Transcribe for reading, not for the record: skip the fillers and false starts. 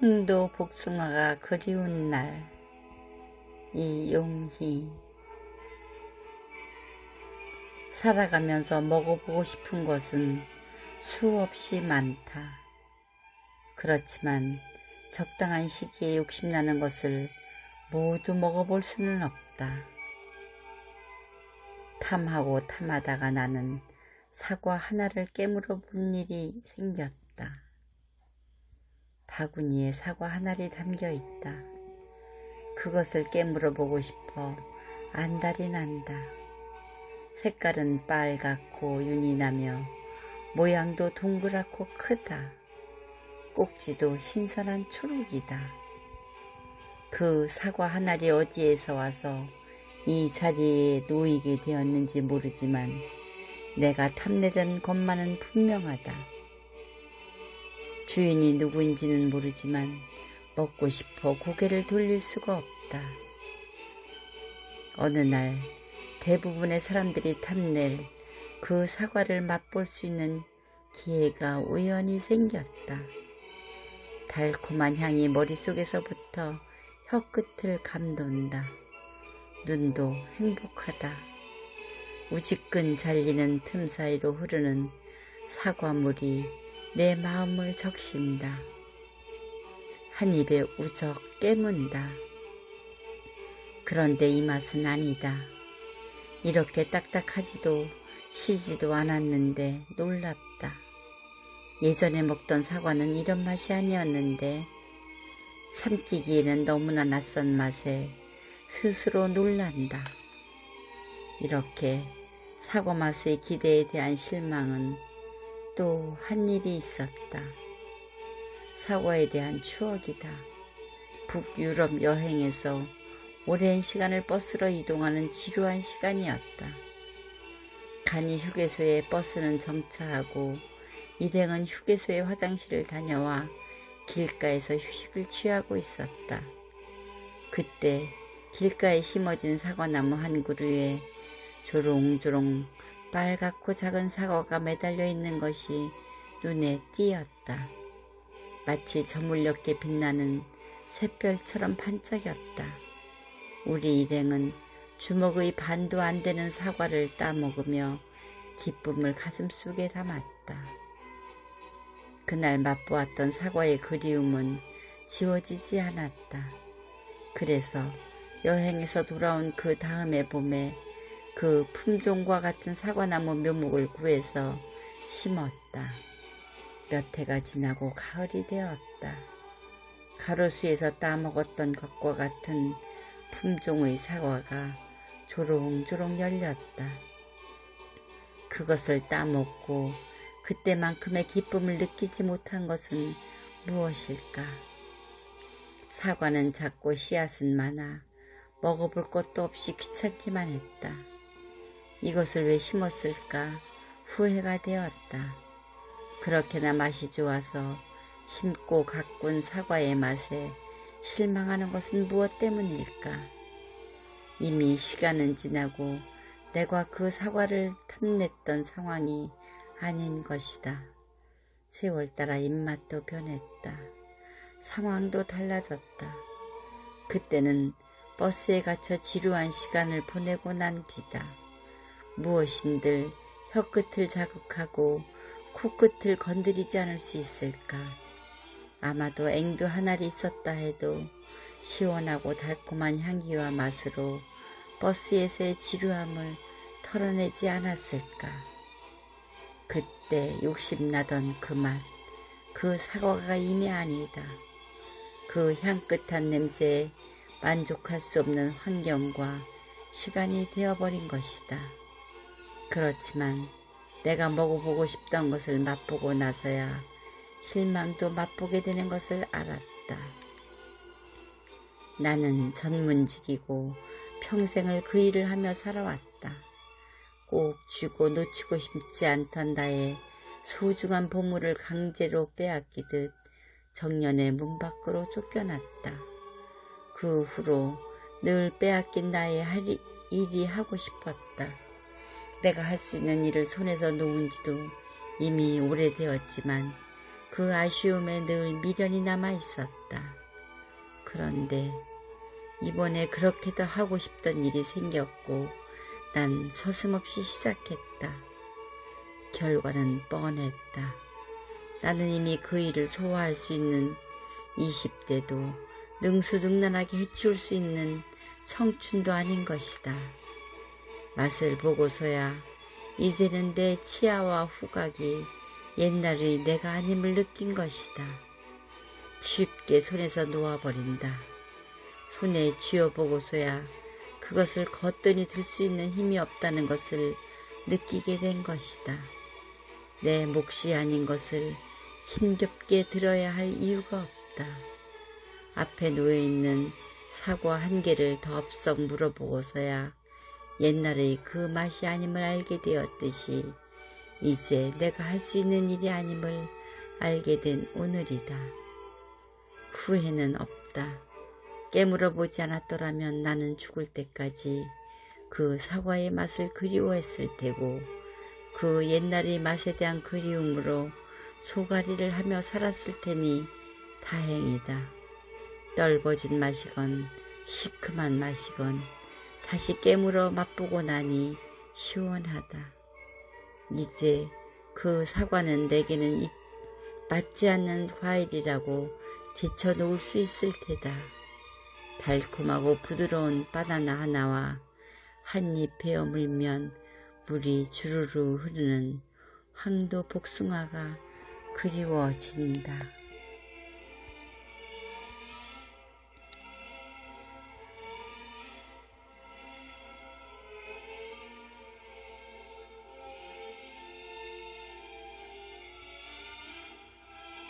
흥도 복숭아가 그리운 날. 이용희. 살아가면서 먹어보고 싶은 것은 수없이 많다. 그렇지만 적당한 시기에 욕심나는 것을 모두 먹어볼 수는 없다. 탐하고 탐하다가 나는 사과 하나를 깨물어 본 일이 생겼다. 바구니에 사과 하나이 담겨 있다. 그것을 깨물어 보고 싶어 안달이 난다. 색깔은 빨갛고 윤이 나며 모양도 동그랗고 크다. 꼭지도 신선한 초록이다. 그 사과 하나이 어디에서 와서 이 자리에 놓이게 되었는지 모르지만 내가 탐내던 것만은 분명하다. 주인이 누구인지는 모르지만 먹고 싶어 고개를 돌릴 수가 없다. 어느 날 대부분의 사람들이 탐낼 그 사과를 맛볼 수 있는 기회가 우연히 생겼다. 달콤한 향이 머릿속에서부터 혀끝을 감돈다. 눈도 행복하다. 우지끈 잘리는 틈 사이로 흐르는 사과물이 내 마음을 적신다. 한 입에 우적 깨문다. 그런데 이 맛은 아니다. 이렇게 딱딱하지도 시지도 않았는데 놀랍다. 예전에 먹던 사과는 이런 맛이 아니었는데 삼키기에는 너무나 낯선 맛에 스스로 놀란다. 이렇게 사과 맛의 기대에 대한 실망은 또 한 일이 있었다. 사과에 대한 추억이다. 북유럽 여행에서 오랜 시간을 버스로 이동하는 지루한 시간이었다. 간이 휴게소에 버스는 정차하고 일행은 휴게소의 화장실을 다녀와 길가에서 휴식을 취하고 있었다. 그때 길가에 심어진 사과나무 한 그루에 조롱조롱 빨갛고 작은 사과가 매달려 있는 것이 눈에 띄었다. 마치 저물녘에 빛나는 샛별처럼 반짝였다. 우리 일행은 주먹의 반도 안 되는 사과를 따먹으며 기쁨을 가슴속에 담았다. 그날 맛보았던 사과의 그리움은 지워지지 않았다. 그래서 여행에서 돌아온 그 다음의 봄에 그 품종과 같은 사과나무 묘목을 구해서 심었다. 몇 해가 지나고 가을이 되었다. 가로수에서 따먹었던 것과 같은 품종의 사과가 조롱조롱 열렸다. 그것을 따먹고 그때만큼의 기쁨을 느끼지 못한 것은 무엇일까? 사과는 작고 씨앗은 많아 먹어볼 것도 없이 귀찮기만 했다. 이것을 왜 심었을까 후회가 되었다. 그렇게나 맛이 좋아서 심고 가꾼 사과의 맛에 실망하는 것은 무엇 때문일까? 이미 시간은 지나고 내가 그 사과를 탐냈던 상황이 아닌 것이다. 세월 따라 입맛도 변했다. 상황도 달라졌다. 그때는 버스에 갇혀 지루한 시간을 보내고 난 뒤다. 무엇인들 혀끝을 자극하고 코끝을 건드리지 않을 수 있을까? 아마도 앵두 한 알이 있었다 해도 시원하고 달콤한 향기와 맛으로 버스에서의 지루함을 털어내지 않았을까? 그때 욕심나던 그 맛, 그 사과가 이미 아니다. 그 향긋한 냄새에 만족할 수 없는 환경과 시간이 되어버린 것이다. 그렇지만 내가 먹어보고 싶던 것을 맛보고 나서야 실망도 맛보게 되는 것을 알았다. 나는 전문직이고 평생을 그 일을 하며 살아왔다. 꼭 쥐고 놓치고 싶지 않던 나의 소중한 보물을 강제로 빼앗기듯 정년의 문 밖으로 쫓겨났다. 그 후로 늘 빼앗긴 나의 일이 하고 싶었다. 내가 할 수 있는 일을 손에서 놓은 지도 이미 오래되었지만 그 아쉬움에 늘 미련이 남아 있었다. 그런데 이번에 그렇게도 하고 싶던 일이 생겼고 난 서슴없이 시작했다. 결과는 뻔했다. 나는 이미 그 일을 소화할 수 있는 20대도 능수능란하게 해치울 수 있는 청춘도 아닌 것이다. 맛을 보고서야 이제는 내 치아와 후각이 옛날의 내가 아님을 느낀 것이다. 쉽게 손에서 놓아버린다. 손에 쥐어보고서야 그것을 거뜬히 들 수 있는 힘이 없다는 것을 느끼게 된 것이다. 내 몫이 아닌 것을 힘겹게 들어야 할 이유가 없다. 앞에 놓여있는 사과 한 개를 덥석 물어보고서야 옛날의 그 맛이 아님을 알게 되었듯이 이제 내가 할 수 있는 일이 아님을 알게 된 오늘이다. 후회는 없다. 깨물어보지 않았더라면 나는 죽을 때까지 그 사과의 맛을 그리워했을 테고 그 옛날의 맛에 대한 그리움으로 소가리를 하며 살았을 테니 다행이다. 떫어진 맛이건 시큼한 맛이건 다시 깨물어 맛보고 나니 시원하다. 이제 그 사과는 내게는 맞지 않는 과일이라고 제쳐놓을 수 있을 테다. 달콤하고 부드러운 바나나 하나와 한 입 베어 물면 물이 주르르 흐르는 황도 복숭아가 그리워진다.